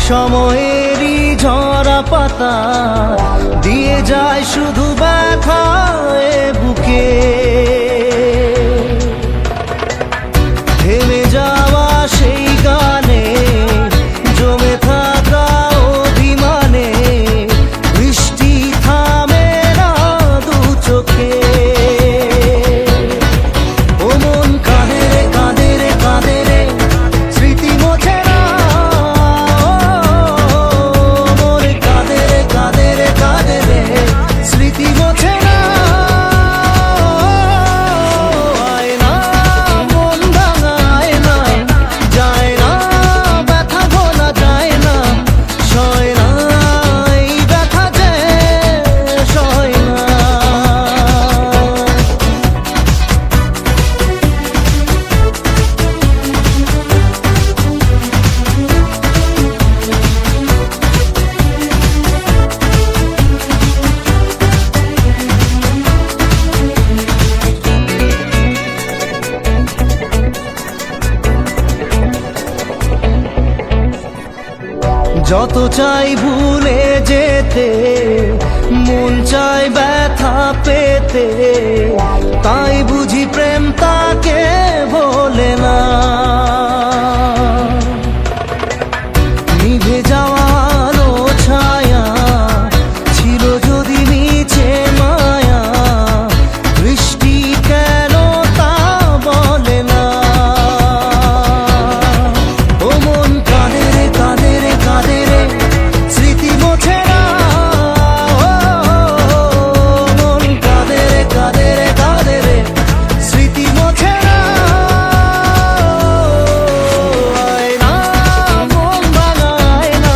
সময়েরই ঝরা পাতা দিয়ে যায় শুধু ব্যথা এ বুকে। থেমে যাওয়া সেই গানে জমে থাকা অভিমানে বৃষ্টি থামে না দু চোখে। ও মন কাঁদে রে কাঁদে রে কাঁদে রে স্মৃতি মোছে না। মন কাঁদে রে কাঁদে রে কাঁদে রে স্মৃতি মোছে না। আয় না মন ভাঙায় না, যায় না ব্যথা ভোলা যায় না, সয় না এই ব্যথা যে সয় না। যত চাই ভুলে যেতে মন চায় ব্যথা পেতে, তাই বুঝি প্রেম তাকে ভোলে না। নিভে যাওয়া আলো ছায়া ছিল যদি মিছে মায়া, বৃষ্টি কেন তা বলে না। ও মন কাঁদে রে কাঁদে রে কাঁদে রে স্মৃতি মোছে না। মন কাঁদে রে কাঁদে রে কাঁদে রে স্মৃতি মোছে না। আয় না মন ভাঙায় না,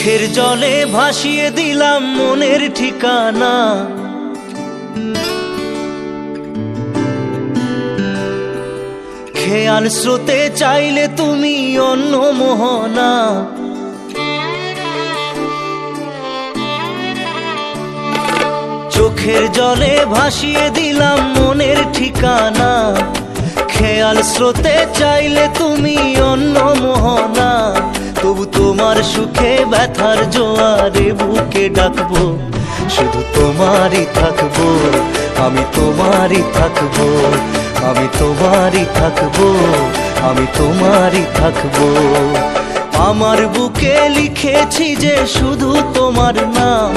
চোখের জলে ভাসিয়ে দিলাম মনের ঠিকানা, খেয়াল স্রোতে চাইলে তুমি অন্য মোহনা। চোখের জলে ভাসিয়ে দিলাম মনের ঠিকানা, খেয়াল স্রোতে চাইলে তুমি অন্য মোহনা। তবু তোমার সুখে ব্যথার জোয়ারে বুকে ডাকবো, শুধু তোমারই থাকবো, আমি তোমারই থাকবো, আমি তোমারই থাকবো, আমি তোমারই থাকবো। আমার বুকে লিখেছি যে শুধু তোমার নাম,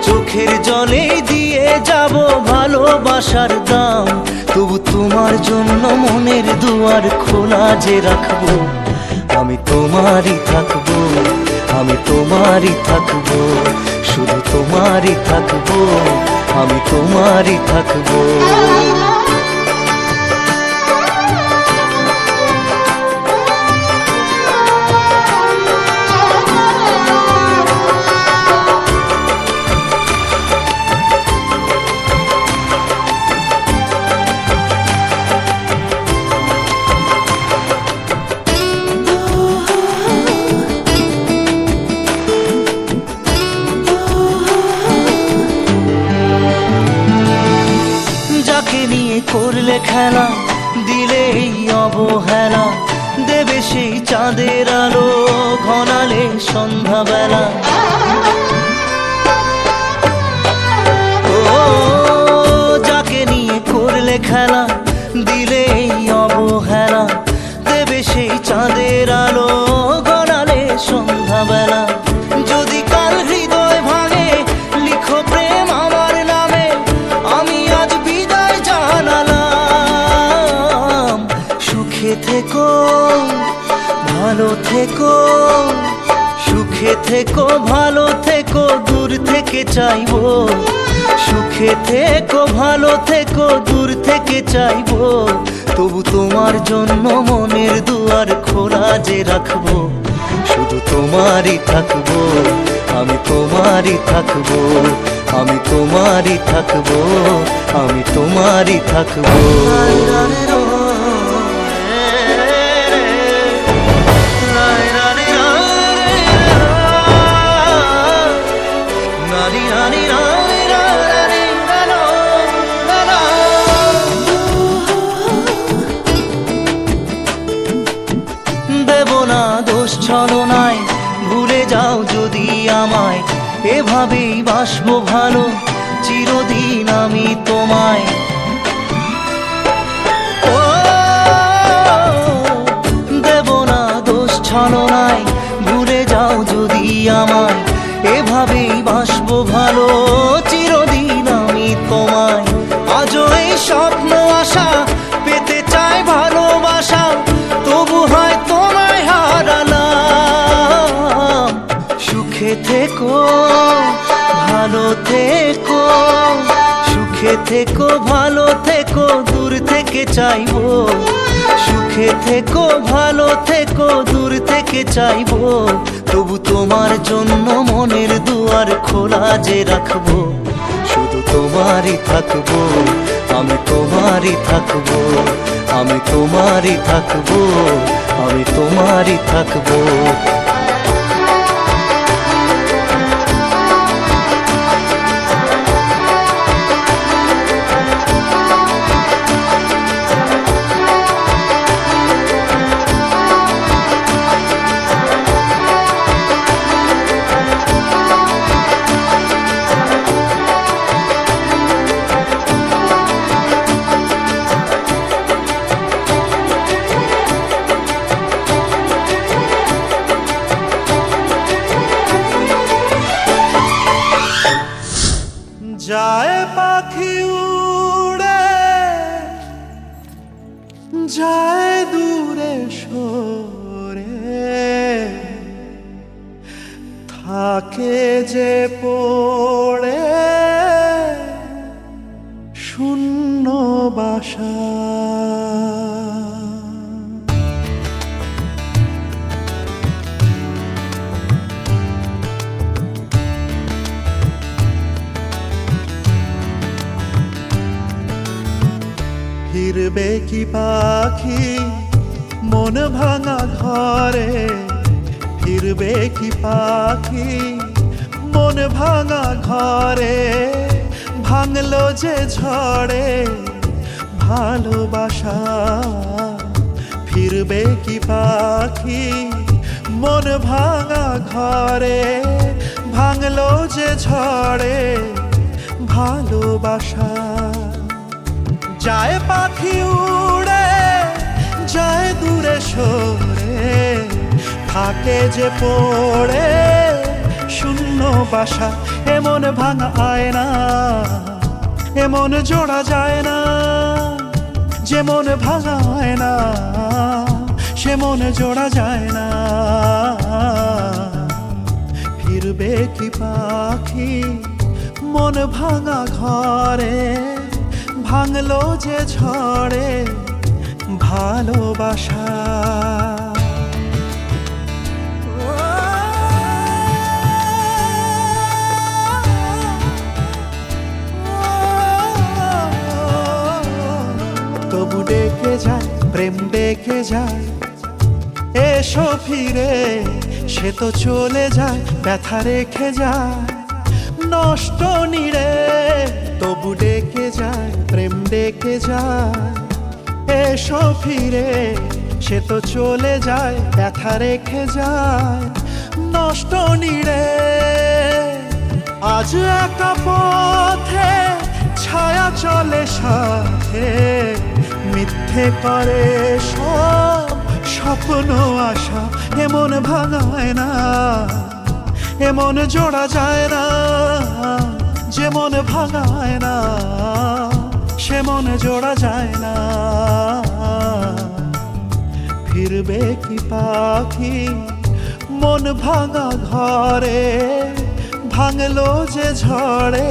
চোখের জলে দিয়ে যাব ভালোবাসার দাম। তবু তোমার জন্য মনের দুয়ার খোলা যে রাখবো, আমি তোমারই থাকবো, আমি তোমারই থাকবো, শুধু তোমারই থাকবো, আমি তোমারই থাকবো। করলে খেলা দিলে এই অবহেলা, দেবে সেই চাঁদের আলো ঘনালে সন্ধ্যাবেলা। ও যাকে নিয়ে করলে খেলা দিলে এই অবহেলা, দেবে সেই চাঁদের আলো ঘনালে সন্ধ্যাবেলা। যদি কাল হৃদয় ভাঙে লিখো প্রেম আমার নামে, আমি আজ বিদায় জানালাম। সুখে থেকো ভালো থেকো, সুখে থেকো ভালো থেকো, দূর থেকে চাইবো। সুখে থেকো ভালো থেকো, দূর থেকে চাইবো। তবু তোমার জন্য মনের দুয়ার খোলা যে রাখবো, শুধু তোমারই থাকবো, আমি তোমারই থাকবো, আমি তোমারই থাকবো, আমি তোমারই থাকবো। দেব না দোষ ছলনায়, ভুলে যাও যদি আমায়, এভাবেই বাসবো ভালো চিরদিন আমি তোমায়। ও দেব না দোষ ছলনায়, ভুলে যাও যদি আমায়, এভাবেই বাসবো ভালো চিরদিন আমি তোমায়। আজও এই স্বপ্ন আশা পেতে চাই ভালোবাসা, তবু হয় তোমায় হারালাম। সুখে থেকো ভালো থেকো, সুখে থেকো ভালো থেকো, দূর থেকে চাইবো। সুখে থেকো ভালো থেকো, দূর থেকে চাইবো। তবু তোমার জন্য মনের দুয়ার খোলা যে রাখবো, শুধু তোমারই থাকবো, আমি তোমারই থাকবো, আমি তোমারই থাকবো, আমি তোমারই থাকবো। যায় পাখি উড়ে যায় দূরে সরে, থাকে যে পড়ে শূন্য বাসা। ফিরবে কি পাখি মন ভাঙা ঘরে, ফিরবে কি পাখি মন ভাঙা ঘরে, ভাঙলো যে ঝড়ে ভালোবাসা। ফিরবে কি পাখি মন ভাঙা ঘরে, ভাঙলো যে ঝড়ে ভালোবাসা। যায় পাখি উড়ে যায় দূরে সরে, থাকে যে পড়ে শূন্য বাসা। এমন ভাঙা আয়না এমন জোড়া যায় না, যেমন ভাঙা আয়না সে মন জোড়া যায় না। ফিরবে কি পাখি মন ভাঙা ঘরে, ভাঙলো যে ঝড়ে ভালোবাসা। তবু ডেকে যায় প্রেম ডেকে যায়, এসো ফিরে। সে তো চলে যায় ব্যথা রেখে যায় নষ্ট নীড়ে। তবু ডেকে যায় প্রেম ডেকে যায়, এসো ফিরে। সে তো চলে যায় ব্যথা রেখে যায় নষ্ট নীড়ে। আজ একা পথে ছায়া চলে সাথে, মিথ্যে করে সব স্বপ্ন আশা। এমন ভাঙায় না এমন জোড়া যায় না, যেমন ভাঙায় না সে মন জোড়া যায় না। ফিরবে কি পাখি মন ভাঙা ঘরে, ভাঙলো যে ঝড়ে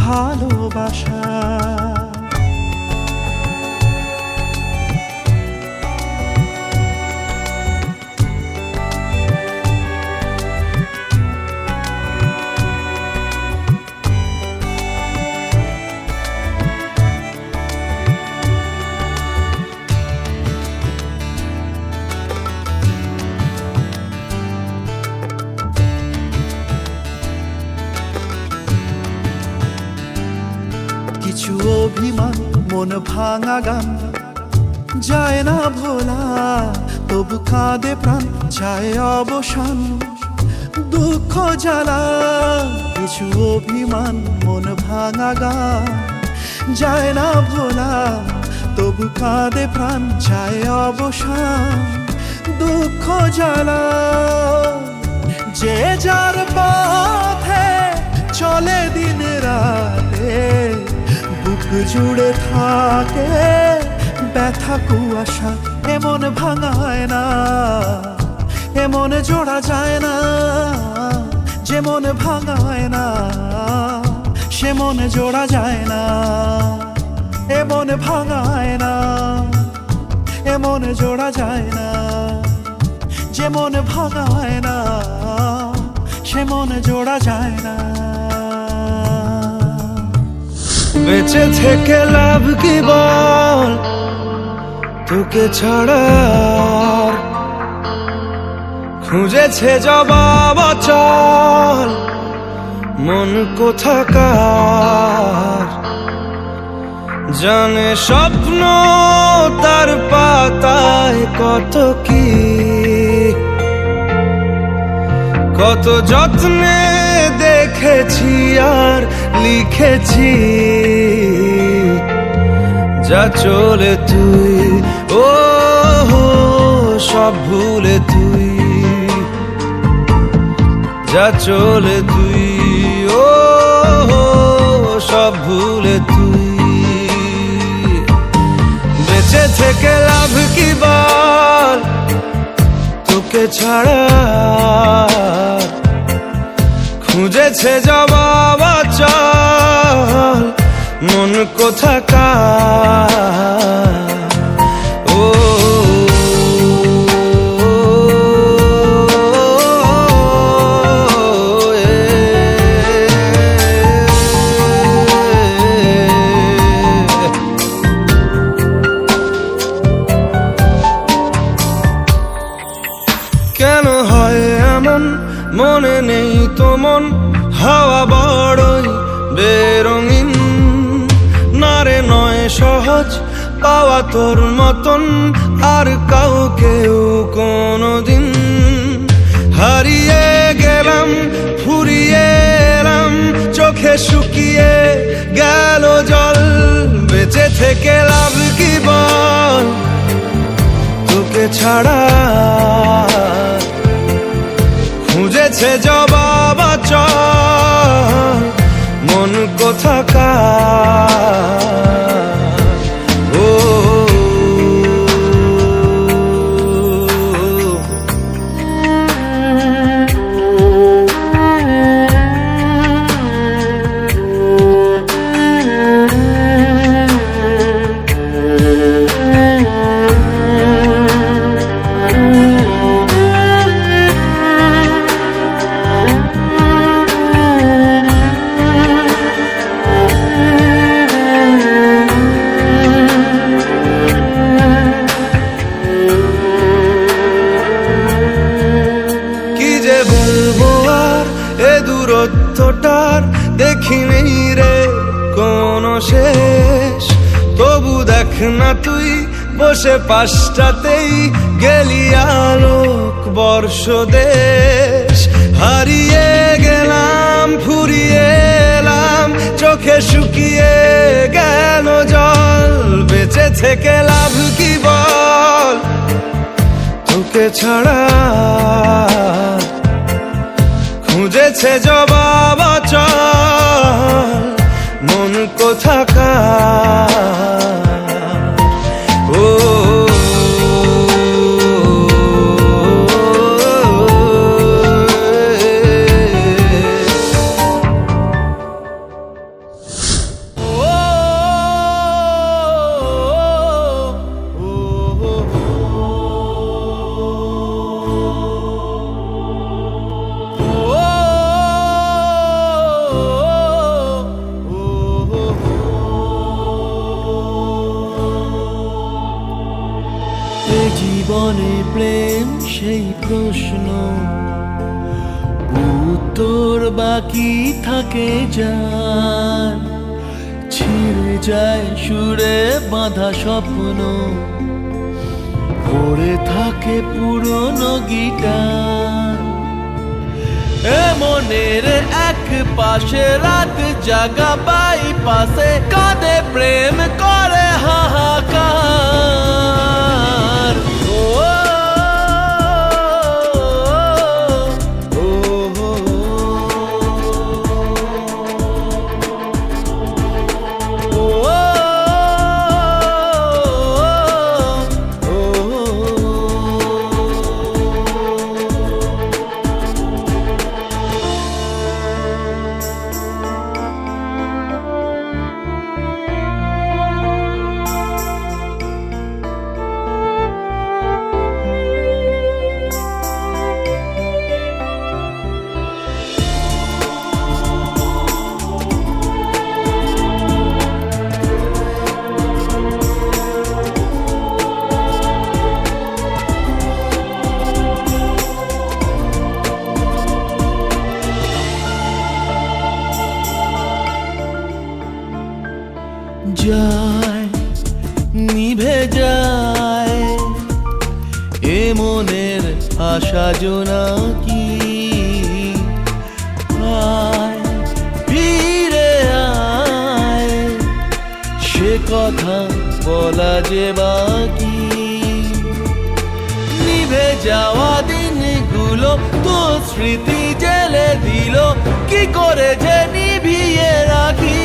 ভালোবাসা। কিছু অভিমান মন ভাঙা গান যায় না ভোলা, তবু কাঁদে প্রাণ চায় অবসান দুঃখ জ্বালা। কিছু অভিমান মন ভাঙা গান যায় না ভোলা, তবু কাঁদে প্রাণ চায় অবসান দুঃখ জ্বালা। যে যার পথে চলে দিন রাতে, বুক জুড়ে থাকে ব্যথা কুয়াশা। এমন ভাঙায় না এমন জোড়া যায় না, যেমন ভাঙায় না সে মন জোড়া যায় না। এমন ভাঙায় না এমন জোড়া যায় না, যেমন ভাঙায় না সে মন জোড়া যায় না। বেঁচে থেকে লাভ কি বল, তোকে ছাড়া খুঁজেছে জবাব চল মন কোথাকার। জানে স্বপ্ন তার পাতায় কত কি, কত যত্নে দেখেছি আর লিখেছি। যা চলে তুই ও সব ভুলে তুই, যা চলে তুই ও সব ভুলে তুই। বেঁচে থেকে লাভ কি বল, তোকে ছাড়া খুঁজেছে জবাব চল মন কোথাকার। ও মনে নেই তো মন হাওয়া বড়ই বেরঙিন, না রে নয় সহজ পাওয়া তোর মতন আর কাউকেও কোনোদিন। হারিয়ে গেলাম ফুরিয়ে এলাম, চোখে শুকিয়ে গেল জল, বেঁচে থেকে লাভ কি বল তোকে ছাড়া। খুঁজেছে জবাব চল মন কোথাকার। ও দূরত্বটার দেখিনি রে কোনো শেষ, তবু দেখ না তুই বসে পাশটাতেই গেলি আলোক বর্ষ দেশ। হারিয়ে গেলাম ফুরিয়ে এলাম, চোখে শুকিয়ে গেল জল, বেঁচে থেকে লাভ কি বল তোকে ছাড়া। খুঁজেছে জবাব চল মন কোথাকার। ও জীবনে প্রেম সেই প্রশ্ন, উত্তর বাকি থাকে যার, ছিঁড়ে যায় সুরে বাঁধা স্বপ্ন, পড়ে থাকে পুরনো গিটার। এ মনের এক পাশে রাত জাগা বাই পাশে কাঁদে প্রেম করে হাহাকার। যায় নিভে যায় এ মনের আশা জোনাকি, আয় ফিরে আয় সে কথা বলা যে বাকি। নিভে যাওয়া দিনগুলো তো স্মৃতি জেলে দিল, কি করে যে নিভিয়ে রাখি।